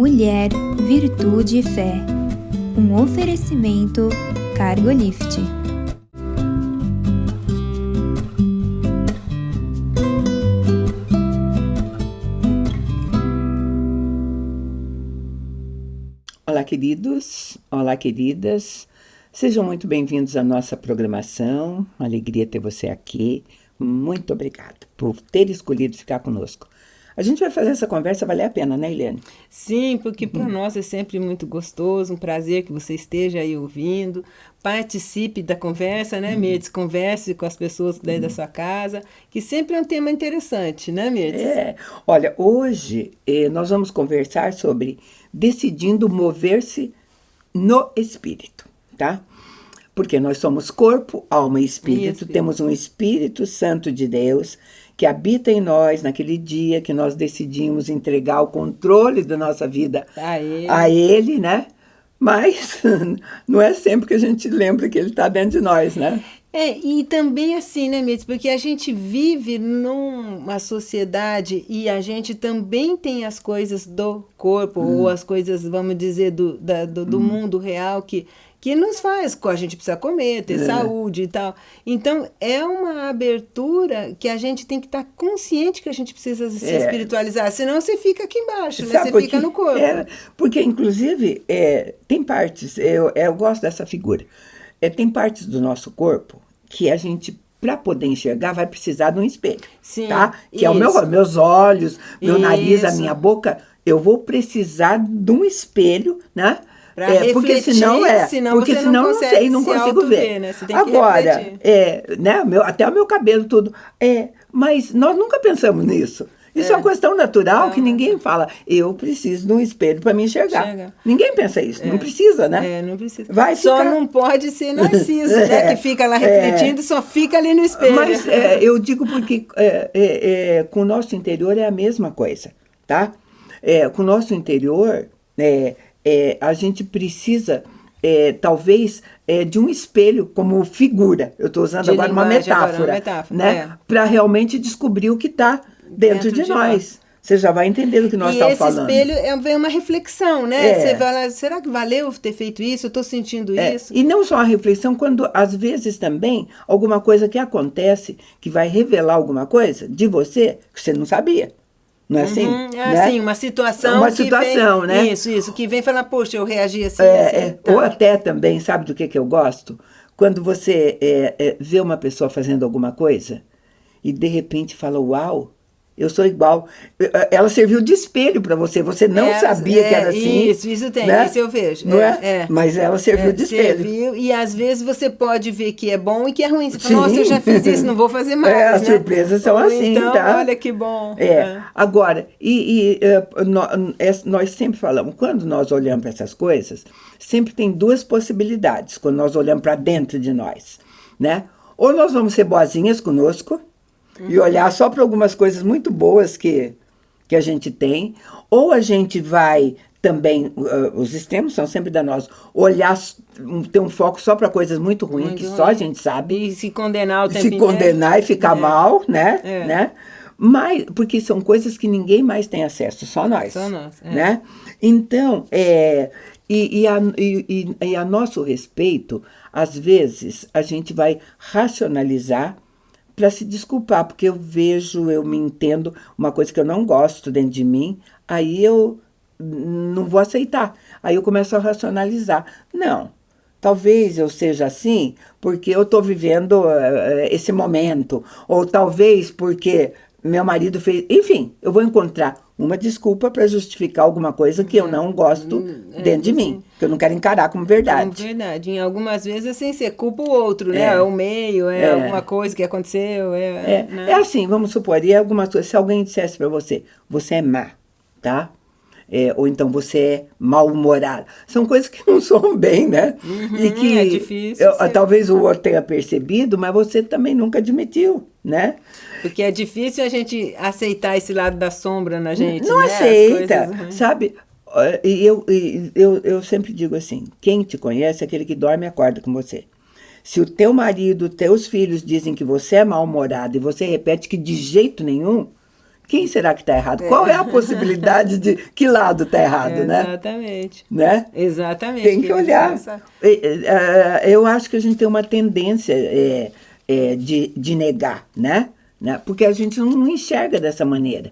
Mulher, Virtude e Fé. Um oferecimento Cargolift. Olá, queridos, olá, queridas. Sejam muito bem-vindos à nossa programação. Uma alegria ter você aqui. Muito obrigada por ter escolhido ficar conosco. A gente vai fazer essa conversa valer a pena, né, Eliane? Sim, porque para nós é sempre muito gostoso, um prazer que você esteja aí ouvindo. Participe da conversa, né, Mirtes? Converse com as pessoas daí da sua casa, que sempre é um tema interessante, né, Mirtes? Olha, hoje nós vamos conversar sobre decidindo mover-se no Espírito, tá? Porque nós somos corpo, alma e espírito, temos um Espírito Santo de Deus que habita em nós naquele dia que nós decidimos entregar o controle da nossa vida a Ele, né? Mas não é sempre que a gente lembra que Ele está dentro de nós, né? E também assim, né, Mirtes? Porque a gente vive numa sociedade e a gente também tem as coisas do corpo, ou as coisas, vamos dizer, do mundo real que nos faz, a gente precisa comer, ter saúde e tal. Então, é uma abertura que a gente tem que estar consciente que a gente precisa se espiritualizar, senão você fica aqui embaixo, né? Você fica no corpo. Porque, inclusive, tem partes, eu gosto dessa figura, tem partes do nosso corpo que a gente, para poder enxergar, vai precisar de um espelho. Sim, tá? Que é meus olhos, meu nariz, a minha boca. Eu vou precisar de um espelho, né? Porque senão não sei, não consigo ver. Né? Você tem agora, né, até o meu cabelo, tudo. Mas nós nunca pensamos nisso. Isso é uma questão natural que ninguém fala. Eu preciso de um espelho para me enxergar. Ninguém pensa isso. Não precisa, né? Não precisa. Só não pode ser Narciso, né? Que fica lá refletindo, só fica ali no espelho. Mas eu digo porque com o nosso interior é a mesma coisa, tá? Com o nosso interior, a gente precisa, talvez, de um espelho como figura. Eu estou usando agora uma metáfora, né? Para realmente descobrir o que está dentro de nós. Você já vai entender o que nós estamos falando. E esse espelho é uma reflexão, né? Você vai lá, será que valeu ter feito isso? Eu estou sentindo isso. E não só a reflexão, quando às vezes também alguma coisa que acontece, que vai revelar alguma coisa de você que você não sabia. Não é assim? Sim, uma situação. Uma situação, né? Isso, que vem falar, poxa, eu reagi assim. Ou até também, sabe do que eu gosto? Quando você vê uma pessoa fazendo alguma coisa e de repente fala, uau, eu sou igual. Ela serviu de espelho para você. Você não sabia que era assim. Isso tem, né? Isso eu vejo. Não é? Mas ela serviu de espelho. Serviu, e às vezes você pode ver que é bom e que é ruim. Você fala, nossa, eu já fiz isso, não vou fazer mais. As surpresas são assim, então, tá? Olha que bom. Agora, nós sempre falamos, quando nós olhamos para essas coisas, sempre tem duas possibilidades, quando nós olhamos para dentro de nós, né? Ou nós vamos ser boazinhas conosco, e olhar só para algumas coisas muito boas que a gente tem, ou a gente vai também, os extremos são sempre danosos, olhar, ter um foco só para coisas muito ruins, que só a gente sabe. E se condenar o tempo inteiro. Se condenar e ficar mal, né? Mas, porque são coisas que ninguém mais tem acesso, só nós. Só nós, né? Então, a nosso respeito, às vezes, a gente vai racionalizar para se desculpar, porque eu me entendo uma coisa que eu não gosto dentro de mim, aí eu não vou aceitar. Aí eu começo a racionalizar. Não, talvez eu seja assim porque eu estou vivendo esse momento, ou talvez porque meu marido fez... Enfim, eu vou encontrar uma desculpa para justificar alguma coisa que eu não gosto dentro de mim, que eu não quero encarar como verdade. Como verdade. Em algumas vezes, assim, você culpa o outro, né? É o meio, alguma coisa que aconteceu. Né? É assim, vamos supor, algumas coisas, se alguém dissesse para você, você é má, tá? Ou então você é mal-humorado. São coisas que não soam bem, né? E que é difícil. Talvez o outro tenha percebido, mas você também nunca admitiu, né? Porque é difícil a gente aceitar esse lado da sombra na gente, não né? aceita, sabe? E eu sempre digo assim, quem te conhece é aquele que dorme e acorda com você. Se o teu marido, teus filhos dizem que você é mal-humorado e você repete que de jeito nenhum, Quem será que está errado? Qual é a possibilidade de que lado está errado, né? Exatamente. Né? Exatamente. Tem que olhar. Eu acho que a gente tem uma tendência de negar, né? Porque a gente não enxerga dessa maneira.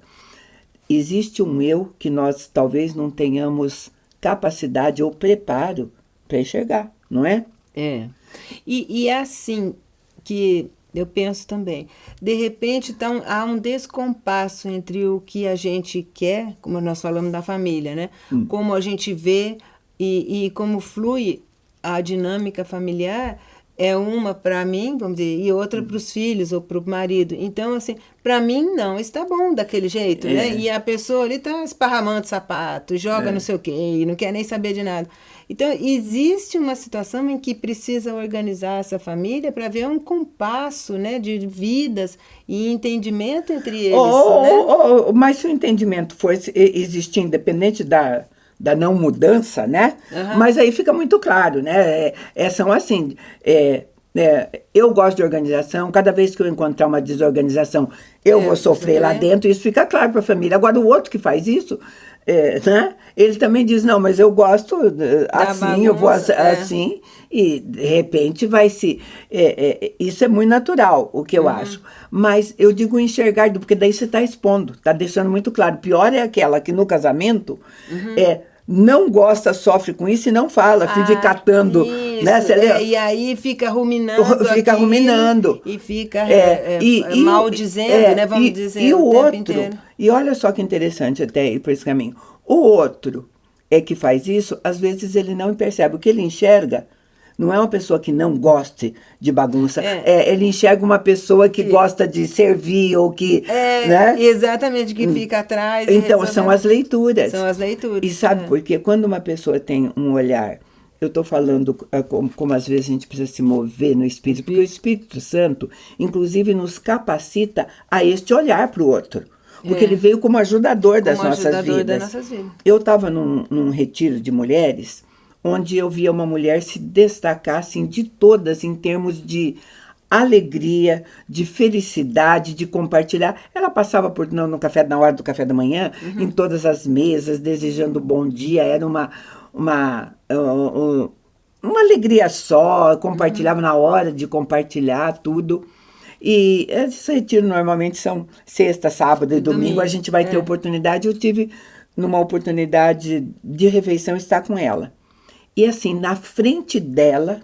Existe um eu que nós talvez não tenhamos capacidade ou preparo para enxergar, não é? E é assim que eu penso também. De repente, então, há um descompasso entre o que a gente quer, como nós falamos da família, né? Como a gente vê e como flui a dinâmica familiar, é uma para mim, vamos dizer, e outra para os filhos ou para o marido. Então, assim, para mim não está bom daquele jeito, né? E a pessoa ali está esparramando sapato, joga não sei o quê, e não quer nem saber de nada. Então, existe uma situação em que precisa organizar essa família para ver um compasso, né, de vidas e entendimento entre eles. Né? Mas se o entendimento for existir independente da não mudança, né? Mas aí fica muito claro, né? São assim, eu gosto de organização, cada vez que eu encontrar uma desorganização, eu vou sofrer lá dentro, isso fica claro para a família. Agora, o outro que faz isso, né? Ele também diz, não, mas eu gosto assim, bagunça, eu vou assim, e de repente vai se... isso é muito natural, o que eu acho. Mas eu digo enxergar, porque daí você está expondo, está deixando muito claro. Pior é aquela que no casamento não gosta, sofre com isso e não fala, fica catando. Isso, né? E aí fica ruminando. Fica ruminando. E fica maldizendo, né? Vamos dizer. E o outro, e olha só que interessante até ir por esse caminho. O outro que faz isso, às vezes ele não percebe. O que ele enxerga não é uma pessoa que não goste de bagunça. Ele enxerga uma pessoa que gosta de servir ou que... né? Exatamente, que fica atrás. Então, são as leituras. São as leituras. E sabe por quê? Quando uma pessoa tem um olhar... Eu estou falando como às vezes a gente precisa se mover no Espírito, porque o Espírito Santo, inclusive, nos capacita a este olhar para o outro. Porque ele veio como ajudador das nossas vidas. Eu estava num retiro de mulheres, onde eu via uma mulher se destacar assim, de todas em termos de alegria, de felicidade, de compartilhar. Ela passava na hora do café da manhã, em todas as mesas, desejando bom dia. Era uma alegria só, compartilhava na hora de compartilhar tudo. E esses retiros normalmente são sexta, sábado e domingo. A gente vai ter oportunidade. Eu tive, numa oportunidade de refeição, estar com ela. E assim, na frente dela,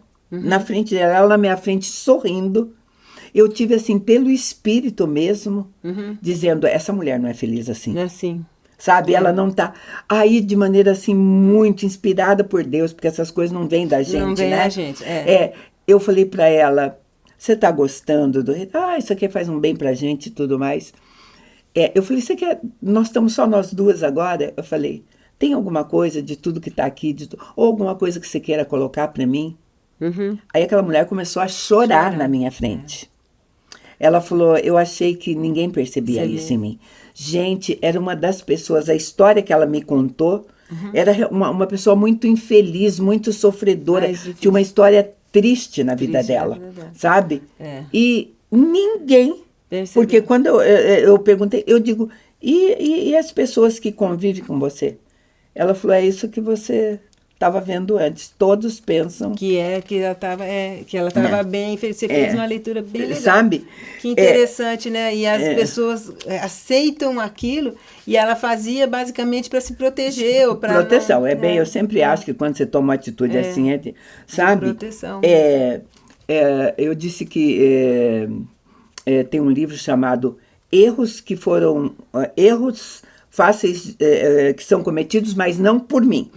ela na minha frente, sorrindo, eu tive assim, pelo espírito mesmo, dizendo, essa mulher não é feliz assim. Não é assim. Sabe, ela não está aí de maneira assim, muito inspirada por Deus, porque essas coisas não vêm da gente, não vem né? da gente, eu falei para ela, você está gostando do... isso aqui faz um bem pra gente e tudo mais. Eu falei, nós estamos só nós duas agora? Eu falei, tem alguma coisa de tudo que está aqui, ou alguma coisa que você queira colocar para mim? Aí aquela mulher começou a chorar na minha frente. Ela falou, eu achei que ninguém percebia isso em mim. Gente, era uma das pessoas, a história que ela me contou, era uma pessoa muito infeliz, muito sofredora, tinha uma história triste na vida dela, sabe? E ninguém, porque quando eu perguntei, eu digo, e as pessoas que convivem com você? Ela falou, é isso que você estava vendo antes. Todos pensam... Que ela estava bem, você fez uma leitura bem legal. Sabe? Que interessante, né? E as pessoas aceitam aquilo e ela fazia basicamente para se proteger. Ou pra proteção, não, eu sempre acho que quando você toma uma atitude assim, sabe? Proteção. Eu disse que tem um livro chamado Erros que foram... Erros fáceis, que são cometidos, mas não por mim.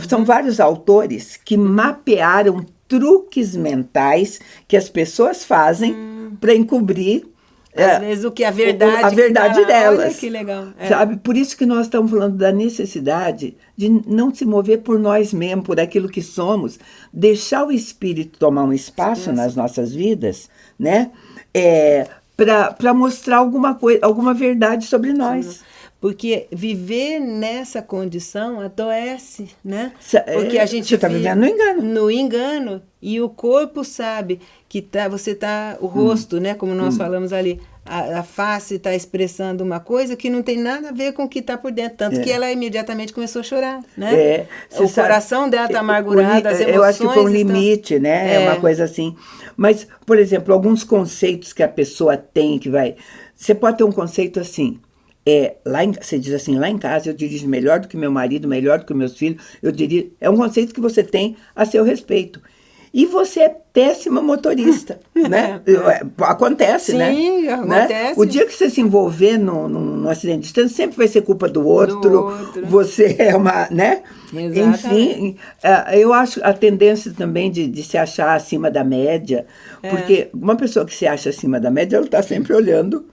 São vários autores que mapearam truques mentais que as pessoas fazem para encobrir às vezes o que a verdade delas. Olha que legal. Sabe? Por isso que nós estamos falando da necessidade de não se mover por nós mesmos, por aquilo que somos, deixar o Espírito tomar um espaço nas nossas vidas, né? Para mostrar alguma verdade sobre nós. Porque viver nessa condição adoece, né? Porque a gente você está vivendo no engano. No engano. E o corpo sabe que você está... O rosto, né? Como nós falamos ali. a face está expressando uma coisa que não tem nada a ver com o que está por dentro. Tanto que ela imediatamente começou a chorar, né? O coração dela está amargurado, as emoções... Eu acho que foi um limite, né? É uma coisa assim. Mas, por exemplo, alguns conceitos que a pessoa tem que vai... Você pode ter um conceito assim... você diz assim, lá em casa eu dirijo melhor do que meu marido, melhor do que meus filhos, eu dirijo... É um conceito que você tem a seu respeito. E você é péssima motorista, né? Acontece, Sim, né? Sim, acontece. O dia que você se envolver num acidente de trânsito, sempre vai ser culpa do outro. Você é uma, né? Exatamente. Enfim, eu acho a tendência também de se achar acima da média, porque uma pessoa que se acha acima da média, ela está sempre olhando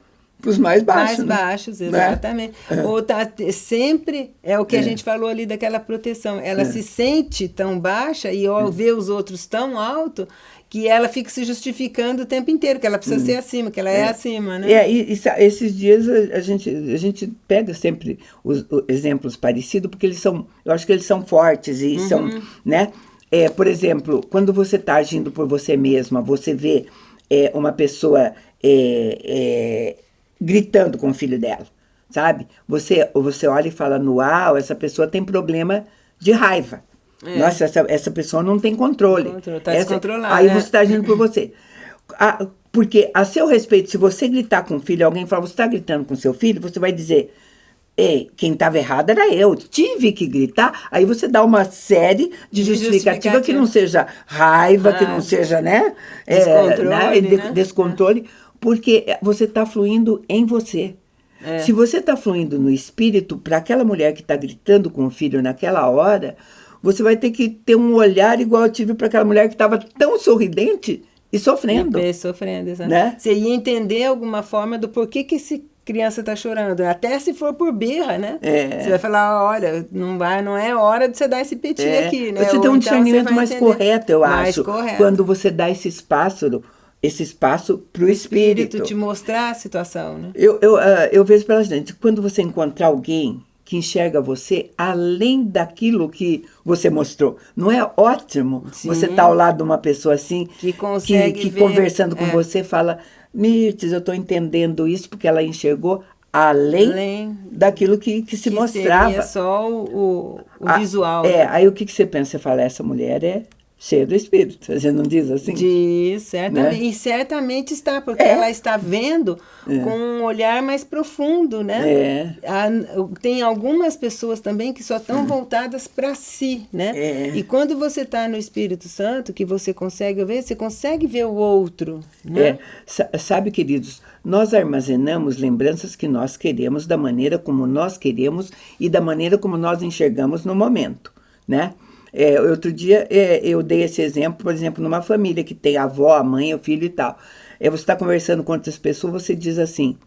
para os mais baixos. Mais baixos, exatamente. Né? Ou tá sempre, é o que a gente falou ali daquela proteção, ela se sente tão baixa e ao ver os outros tão alto, que ela fica se justificando o tempo inteiro, que ela precisa ser acima, que ela é acima, né? Esses dias a gente pega sempre os exemplos parecidos, porque eu acho que eles são fortes e são, né? Por exemplo, quando você está agindo por você mesma, você vê uma pessoa... gritando com o filho dela, sabe? Você olha e fala, uau, essa pessoa tem problema de raiva. Nossa, essa pessoa não tem controle. Está descontrolada. Aí você está agindo por você. Porque a seu respeito, se você gritar com o filho, alguém fala, você está gritando com seu filho, você vai dizer, quem estava errado era eu, tive que gritar. Aí você dá uma série de justificativa que não seja raiva, que não seja, né? Descontrole. Porque você está fluindo em você. Se você está fluindo no espírito, para aquela mulher que está gritando com o filho naquela hora, você vai ter que ter um olhar igual eu tive para aquela mulher que estava tão sorridente e sofrendo. Sofrendo, exato. Né? Você ia entender alguma forma do porquê que esse criança está chorando, até se for por birra, né? Você vai falar, olha, não é hora de você dar esse piti aqui, né? Você tem um discernimento mais correto, eu acho, quando você dá esse espaço para o espírito te mostrar a situação, né? Eu vejo pela gente, quando você encontrar alguém que enxerga você além daquilo que você mostrou, não é ótimo? Sim. Você tá ao lado de uma pessoa assim, que consegue ver, conversando com você, fala, Mirtes, eu estou entendendo isso porque ela enxergou além daquilo que se mostrava. Seria só o visual. Aí o que você pensa? Você fala, essa mulher é cheia do espírito, você não diz assim? Diz, certamente. Né? E certamente está, porque ela está vendo com um olhar mais profundo, né? Tem algumas pessoas também que só estão voltadas para si, né? E quando você está no Espírito Santo, que você consegue ver o outro, né? Sabe, queridos, nós armazenamos lembranças que nós queremos, da maneira como nós queremos e da maneira como nós enxergamos no momento, né? Outro dia eu dei esse exemplo, por exemplo, numa família que tem a avó, a mãe, o filho e tal. Você está conversando com outras pessoas, você diz assim,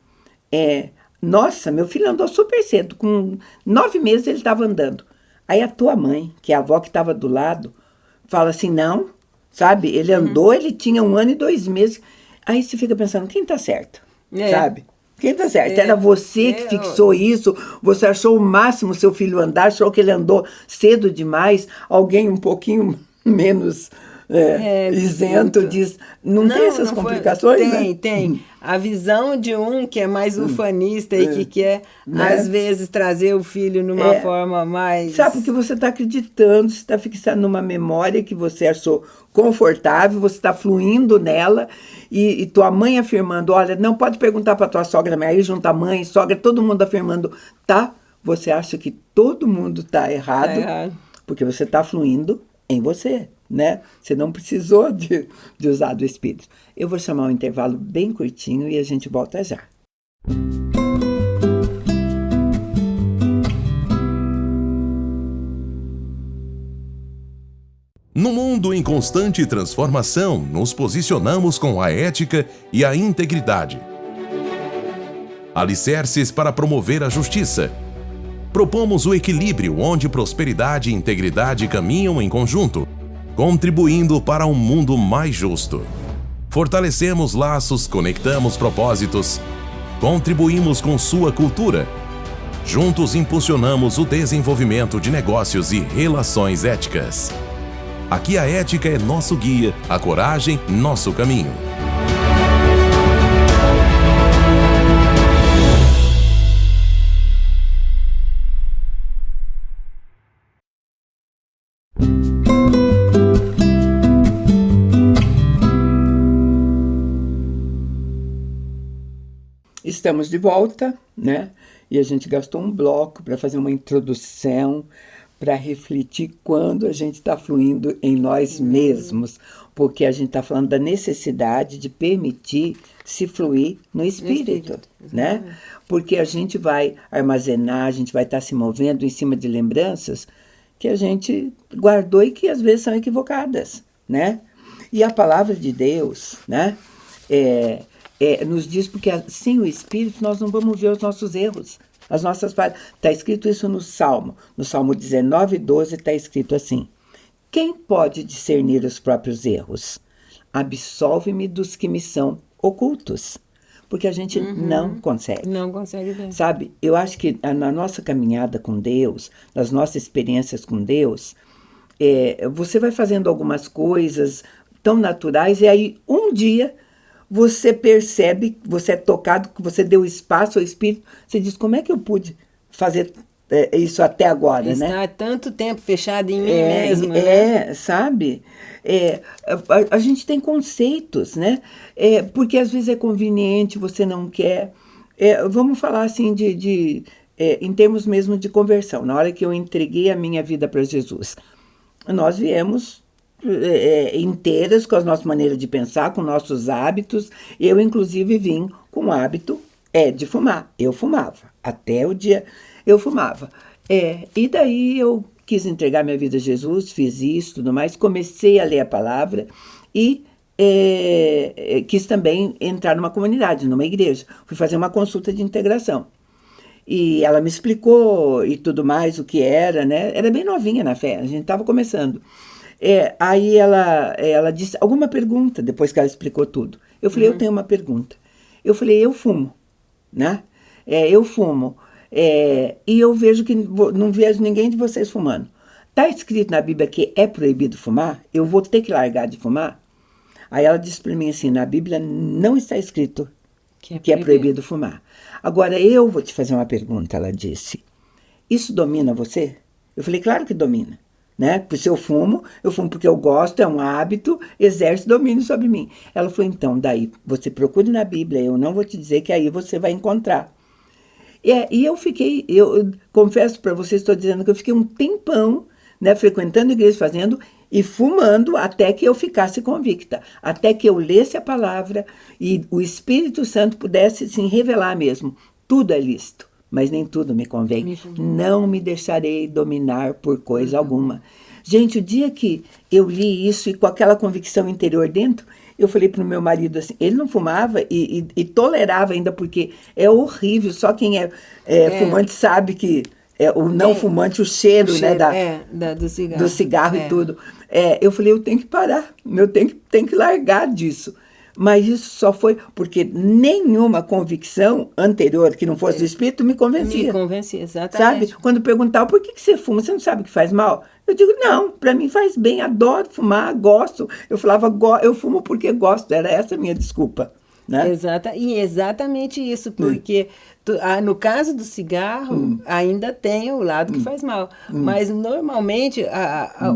nossa, meu filho andou super cedo, com 9 meses ele estava andando. Aí a tua mãe, que é a avó que estava do lado, fala assim, não, sabe, ele andou, ele tinha 1 ano e 2 meses. Aí você fica pensando, quem está certo, sabe? Quem tá certo? Era você que fixou isso, você achou o máximo seu filho andar, achou que ele andou cedo demais, alguém um pouquinho menos isento diz... Não tem essas complicações? Tem. A visão de um que é mais ufanista e que quer, às vezes, trazer o filho numa forma mais... Sabe, porque você está acreditando, você está fixando numa memória que você achou confortável, você está fluindo nela, e tua mãe afirmando, olha, não pode perguntar para tua sogra, mas aí junta a mãe, sogra, todo mundo afirmando, você acha que todo mundo está errado, porque você está fluindo em você, né? Você não precisou de usar do Espírito. Eu vou chamar um intervalo bem curtinho e a gente volta já. No mundo em constante transformação, nos posicionamos com a ética e a integridade. Alicerces para promover a justiça. Propomos o equilíbrio onde prosperidade e integridade caminham em conjunto, contribuindo para um mundo mais justo. Fortalecemos laços, conectamos propósitos, contribuímos com sua cultura. Juntos impulsionamos o desenvolvimento de negócios e relações éticas. Aqui a ética é nosso guia, a coragem, nosso caminho. Estamos de volta, né? E a gente gastou um bloco para fazer uma introdução, para refletir quando a gente está fluindo em nós mesmos, porque a gente está falando da necessidade de permitir se fluir no espírito, né? Porque a gente vai armazenar, a gente vai estar se movendo em cima de lembranças que a gente guardou e que às vezes são equivocadas, né? E a palavra de Deus, né? Nos diz porque sem o Espírito nós não vamos ver os nossos erros, as nossas falhas. Está escrito isso no Salmo 19:12 está escrito assim: quem pode discernir os próprios erros? Absolve-me dos que me são ocultos. Porque a gente não consegue. Não consegue ver. Sabe, eu acho que na nossa caminhada com Deus, nas nossas experiências com Deus, você vai fazendo algumas coisas tão naturais e aí um dia você percebe, você é tocado, que você deu espaço ao Espírito, você diz, como é que eu pude fazer isso até agora, né? Está tanto tempo fechado em mim mesmo, né? Sabe? A gente tem conceitos, né? Porque às vezes é conveniente, você não quer. Vamos falar assim em termos mesmo de conversão. Na hora que eu entreguei a minha vida para Jesus, nós viemos inteiras com as nossas maneiras de pensar, com nossos hábitos. Eu, inclusive, vim com o hábito de fumar. Eu fumava. Até o dia eu fumava. E daí eu quis entregar minha vida a Jesus, fiz isso, tudo mais. Comecei a ler a palavra e quis também entrar numa comunidade, numa igreja. Fui fazer uma consulta de integração. E ela me explicou e tudo mais, o que era, né? Era bem novinha na fé, a gente estava começando. Aí ela disse alguma pergunta, depois que ela explicou tudo. Eu falei, eu tenho uma pergunta. Eu falei, eu fumo, né? Eu fumo. E eu vejo que não vejo ninguém de vocês fumando. Está escrito na Bíblia que é proibido fumar? Eu vou ter que largar de fumar? Aí ela disse para mim assim, na Bíblia não está escrito que é proibido fumar. Agora eu vou te fazer uma pergunta, ela disse. Isso domina você? Eu falei, claro que domina. Né? Porque se eu fumo porque eu gosto, é um hábito, exerce domínio sobre mim. Ela falou, então, daí você procure na Bíblia, eu não vou te dizer que aí você vai encontrar. E eu confesso para vocês, estou dizendo que eu fiquei um tempão, né, frequentando a igreja, fazendo e fumando até que eu ficasse convicta, até que eu lesse a palavra e o Espírito Santo pudesse se revelar mesmo. Tudo é lícito, mas nem tudo me convém. Não me deixarei dominar por coisa alguma. Gente, o dia que eu li isso e com aquela convicção interior dentro, eu falei para o meu marido assim, ele não fumava e tolerava ainda, porque é horrível, só quem é fumante sabe que o não fumante, o cheiro né, do cigarro e tudo. Eu falei, eu tenho que parar, eu tenho que largar disso. Mas isso só foi porque nenhuma convicção anterior, que não fosse do Espírito, me convencia. Me convencia, exatamente. Sabe? Quando perguntavam, por que você fuma? Você não sabe que faz mal? Eu digo, não, para mim faz bem, adoro fumar, gosto. Eu falava, eu fumo porque gosto, era essa a minha desculpa. Né? Exatamente isso, porque no caso do cigarro, ainda tem o lado que faz mal, mas normalmente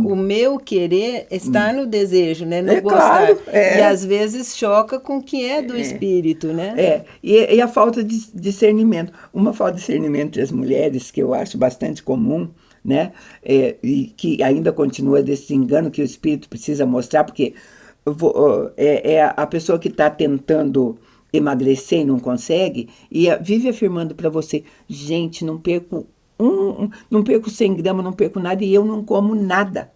o meu querer está no desejo, né? No gostar, claro, e às vezes choca com o que é do espírito, né? E a falta de discernimento, uma falta de discernimento entre as mulheres, que eu acho bastante comum, né? E que ainda continua desse engano que o espírito precisa mostrar, porque a pessoa que está tentando emagrecer e não consegue, e vive afirmando para você, gente, não perco 100 gramas, não perco nada, e eu não como nada.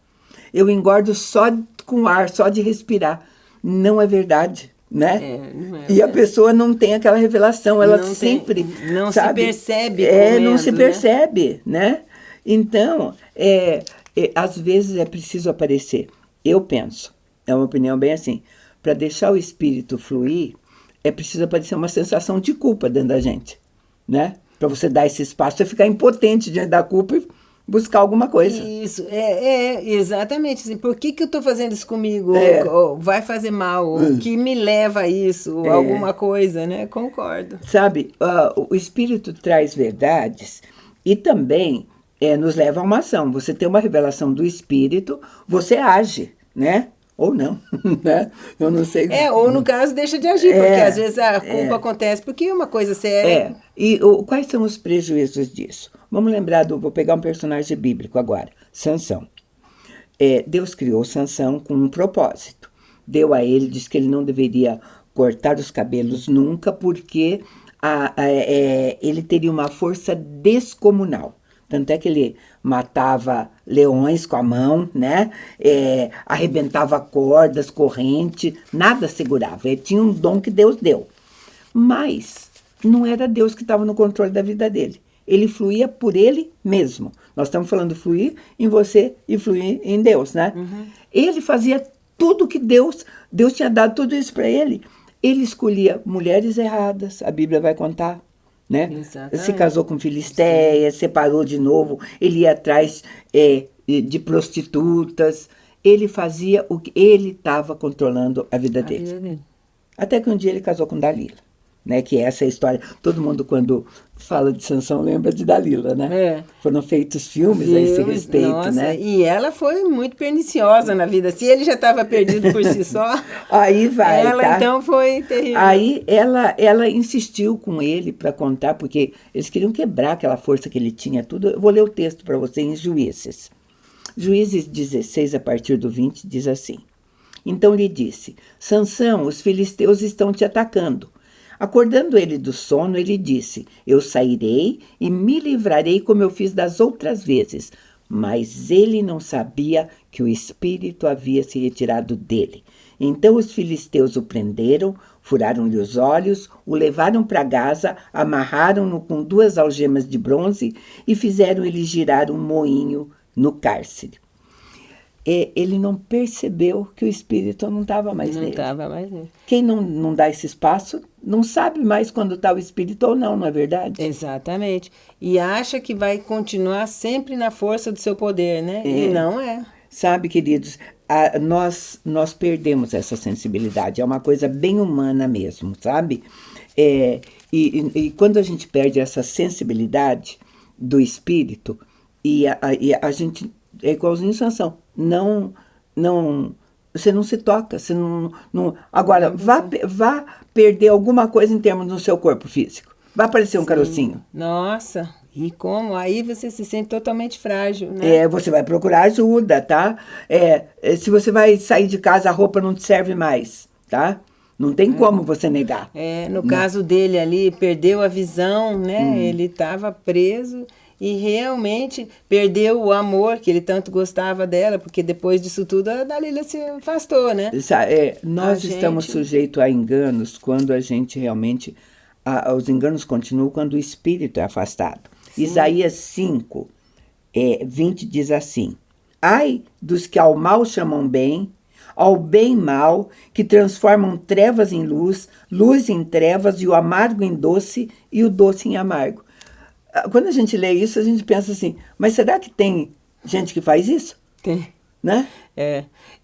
Eu engordo só com ar, só de respirar. Não é verdade, né? Não é e a pessoa não tem aquela revelação, ela sempre... Não sabe, se percebe comendo, não se percebe, né? Então, às vezes é preciso aparecer. Eu penso, é uma opinião bem assim, para deixar o espírito fluir, é preciso aparecer uma sensação de culpa dentro da gente, né? Para você dar esse espaço, você ficar impotente diante da culpa e buscar alguma coisa. Isso, exatamente. Assim, por que eu estou fazendo isso comigo? Ou vai fazer mal? O que me leva a isso? Ou alguma coisa, né? Concordo. Sabe, o espírito traz verdades e também nos leva a uma ação. Você tem uma revelação do espírito, você age, né? Ou não, né? Eu não sei. Ou no caso deixa de agir, porque às vezes a culpa acontece porque é uma coisa séria. E quais são os prejuízos disso? Vamos lembrar vou pegar um personagem bíblico agora, Sansão. Deus criou Sansão com um propósito. Deu a ele, disse que ele não deveria cortar os cabelos nunca, porque ele teria uma força descomunal. Tanto é que ele matava leões com a mão, né? Arrebentava cordas, corrente, nada segurava. Ele tinha um dom que Deus deu. Mas não era Deus que estava no controle da vida dele. Ele fluía por ele mesmo. Nós estamos falando de fluir em você e fluir em Deus, né? Uhum. Ele fazia tudo que Deus tinha dado tudo isso para ele. Ele escolhia mulheres erradas, a Bíblia vai contar. Né? Se casou com Filisteia, separou de novo, ele ia atrás de prostitutas, ele fazia o que ele estava controlando a vida dele. Até que um dia ele casou com Dalila, né? Que essa é a história. Todo mundo, quando fala de Sansão, lembra de Dalila, né? Foram feitos filmes a esse respeito, nossa, né? E ela foi muito perniciosa na vida. Se ele já estava perdido por si só, aí vai, ela então foi terrível. Aí ela insistiu com ele para contar, porque eles queriam quebrar aquela força que ele tinha, tudo. Eu vou ler o texto para você em Juízes. Juízes 16, a partir do 20, diz assim: Então lhe disse, Sansão, os filisteus estão te atacando. Acordando ele do sono, ele disse, eu sairei e me livrarei como eu fiz das outras vezes. Mas ele não sabia que o espírito havia se retirado dele. Então os filisteus o prenderam, furaram-lhe os olhos, o levaram para Gaza, amarraram-no com 2 algemas de bronze e fizeram ele girar um moinho no cárcere. Ele não percebeu que o espírito não estava mais nele. Não estava mais nele. Quem não dá esse espaço não sabe mais quando está o espírito ou não é verdade? Exatamente. E acha que vai continuar sempre na força do seu poder, né? E não é. Sabe, queridos, nós perdemos essa sensibilidade. É uma coisa bem humana mesmo, sabe? E quando a gente perde essa sensibilidade do espírito, e a gente é igualzinho Sansão. Você não se toca, você não agora, vá perder alguma coisa em termos do seu corpo físico. Vai aparecer um carocinho. Nossa, e como? Aí você se sente totalmente frágil, né? Você vai procurar ajuda, tá? Se você vai sair de casa, a roupa não te serve mais, tá? Não tem como você negar. No caso dele ali, perdeu a visão, né? Ele estava preso. E realmente perdeu o amor que ele tanto gostava dela, porque depois disso tudo a Dalila se afastou, né? Nós estamos sujeitos a enganos quando a gente realmente... os enganos continuam quando o espírito é afastado. Sim. Isaías 5, 20 diz assim: Ai dos que ao mal chamam bem, ao bem mal, que transformam trevas em luz, luz em trevas, e o amargo em doce, e o doce em amargo. Quando a gente lê isso, a gente pensa assim, mas será que tem gente que faz isso? Tem. Né?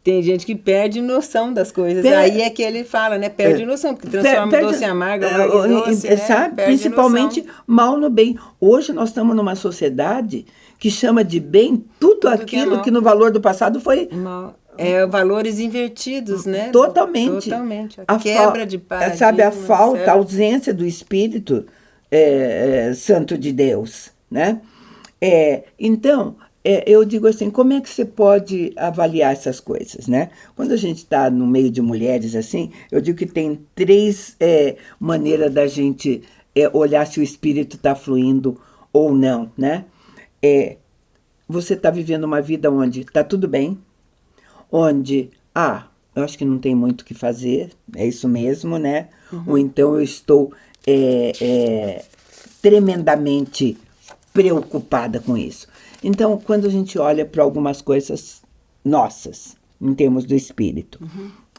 Tem gente que perde noção das coisas. Aí é que ele fala, né? Perde noção, porque transforma doce em amargo, amargo em doce, sabe? Né? Principalmente mal no bem. Hoje nós estamos numa sociedade que chama de bem tudo aquilo que no valor do passado foi... Mal. Valores invertidos, né? Totalmente. A quebra de paradigma. Sabe, a falta, a ausência do espírito... santo de Deus, né? Então, eu digo assim, como é que você pode avaliar essas coisas, né? Quando a gente está no meio de mulheres assim, eu digo que tem 3 maneiras da gente olhar se o espírito está fluindo ou não, né? Você está vivendo uma vida onde está tudo bem, onde, eu acho que não tem muito o que fazer, é isso mesmo, né? Ou então eu estou... tremendamente preocupada com isso. Então, quando a gente olha para algumas coisas nossas, em termos do espírito,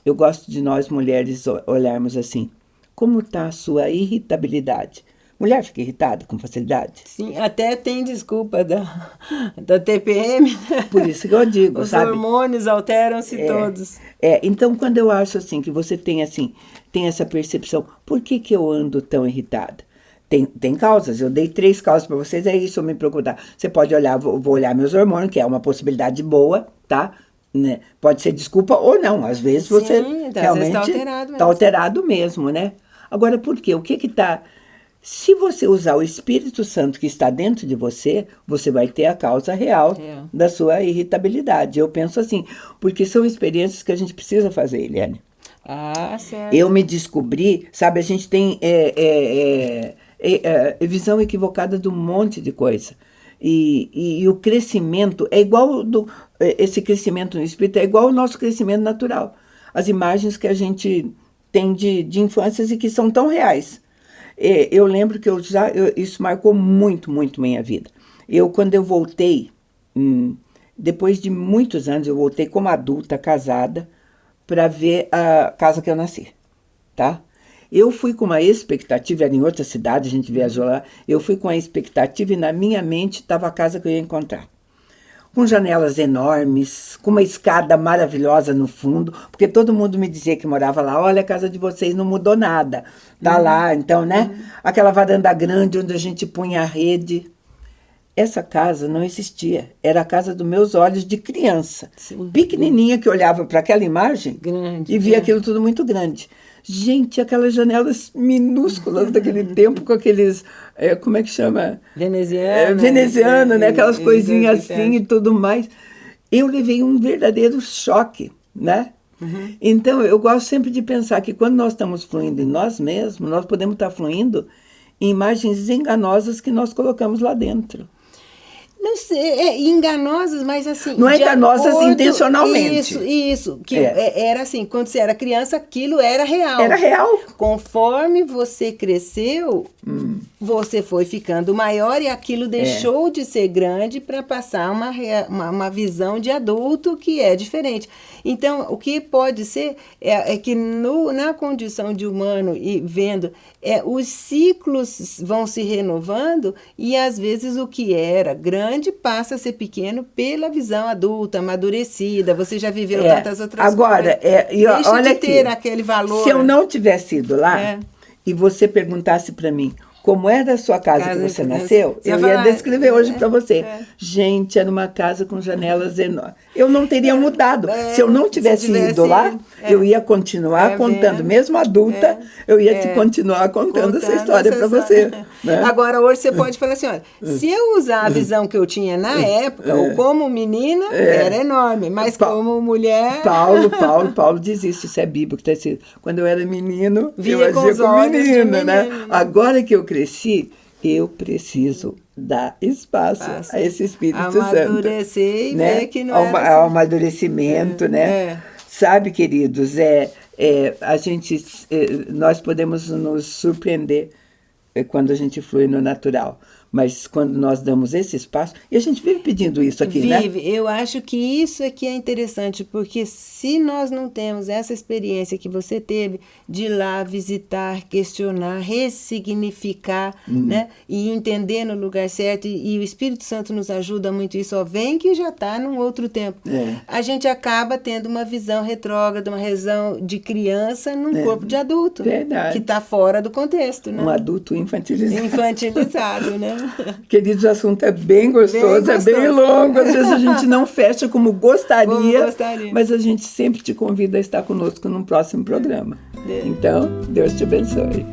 eu gosto de nós mulheres olharmos assim, como está a sua irritabilidade? Mulher fica irritada com facilidade? Sim, até tem desculpa da TPM. Por isso que eu digo, sabe? Os hormônios alteram-se todos. Então, quando eu acho assim, que você tem essa percepção, por que eu ando tão irritada? Tem causas, eu dei 3 causas para vocês, é isso eu me preocupar. Você pode olhar, vou olhar meus hormônios, que é uma possibilidade boa, tá? né? Pode ser desculpa ou não. Às vezes você realmente está alterado mesmo, né? Agora, por quê? O que está... Se você usar o Espírito Santo que está dentro de você, você vai ter a causa real da sua irritabilidade. Eu penso assim, porque são experiências que a gente precisa fazer, Eliane. Ah, certo. Eu me descobri, sabe, a gente tem visão equivocada de um monte de coisa. E o crescimento é igual, esse crescimento no Espírito é igual ao nosso crescimento natural. As imagens que a gente tem de infâncias e que são tão reais. Eu lembro que isso marcou muito, muito minha vida. Quando eu voltei, depois de muitos anos, eu voltei como adulta, casada, para ver a casa que eu nasci, tá? Eu fui com uma expectativa, era em outra cidade, a gente viajou lá, eu fui com a expectativa e na minha mente estava a casa que eu ia encontrar. Com janelas enormes, com uma escada maravilhosa no fundo, porque todo mundo me dizia que morava lá, olha, a casa de vocês não mudou nada, tá lá, então, né? Aquela varanda grande onde a gente punha a rede. Essa casa não existia, era a casa dos meus olhos de criança, pequenininha, que olhava para aquela imagem grande, e via aquilo tudo muito grande. Gente, aquelas janelas minúsculas daquele tempo, com aqueles, como é que chama? Veneziana, né? Aquelas coisinhas assim e tudo mais. Eu levei um verdadeiro choque, né? Então, eu gosto sempre de pensar que quando nós estamos fluindo em nós mesmos, nós podemos estar fluindo em imagens enganosas que nós colocamos lá dentro. Não sei, enganosas, mas assim... Não é enganosas intencionalmente. Isso. Que era assim, quando você era criança, aquilo era real. Era real. Conforme você cresceu, você foi ficando maior e aquilo deixou de ser grande para passar uma visão de adulto que é diferente. Então, o que pode ser é que na condição de humano e vendo, os ciclos vão se renovando e às vezes o que era grande passa a ser pequeno pela visão adulta, amadurecida. Você já viveu tantas outras coisas. Agora, olha ter aquele valor. Se eu não tivesse ido lá e você perguntasse para mim como era a sua casa que você nasceu, eu ia descrever hoje para você. Gente, era uma casa com janelas enormes. Eu não teria mudado. Se eu não tivesse ido lá, eu ia continuar contando. Mesmo adulta, eu ia continuar contando essa história para você. Né? Agora, hoje você pode falar assim, olha, se eu usar a visão que eu tinha na época, ou como menina, era enorme, mas como mulher... Paulo diz isso é bíblico. Tá escrito. Quando eu era menino, eu agia como menina, né? Agora que eu cresci, eu preciso dar espaço a esse Espírito Santo. Amadurecer e ver que não é ao amadurecimento, né? Sabe, queridos, nós podemos nos surpreender quando a gente flui no natural. Mas quando nós damos esse espaço, e a gente vive pedindo isso aqui, né? Eu acho que isso aqui é interessante, porque se nós não temos essa experiência que você teve de ir lá visitar, questionar, ressignificar, né? E entender no lugar certo, e o Espírito Santo nos ajuda muito isso, vem que já está num outro tempo. A gente acaba tendo uma visão retrógrada, uma visão de criança num corpo de adulto. Verdade. Que está fora do contexto, né? Um adulto infantilizado. Infantilizado, né? Queridos, o assunto é bem gostoso, é bem longo. Às vezes a gente não fecha como gostaria, mas a gente sempre te convida a estar conosco num próximo programa. Então, Deus te abençoe.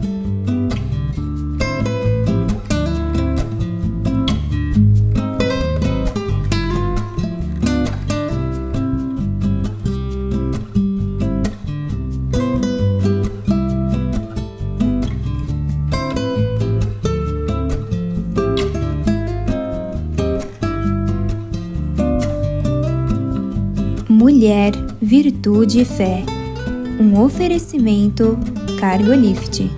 Mulher, Virtude e Fé. Um oferecimento Cargolift.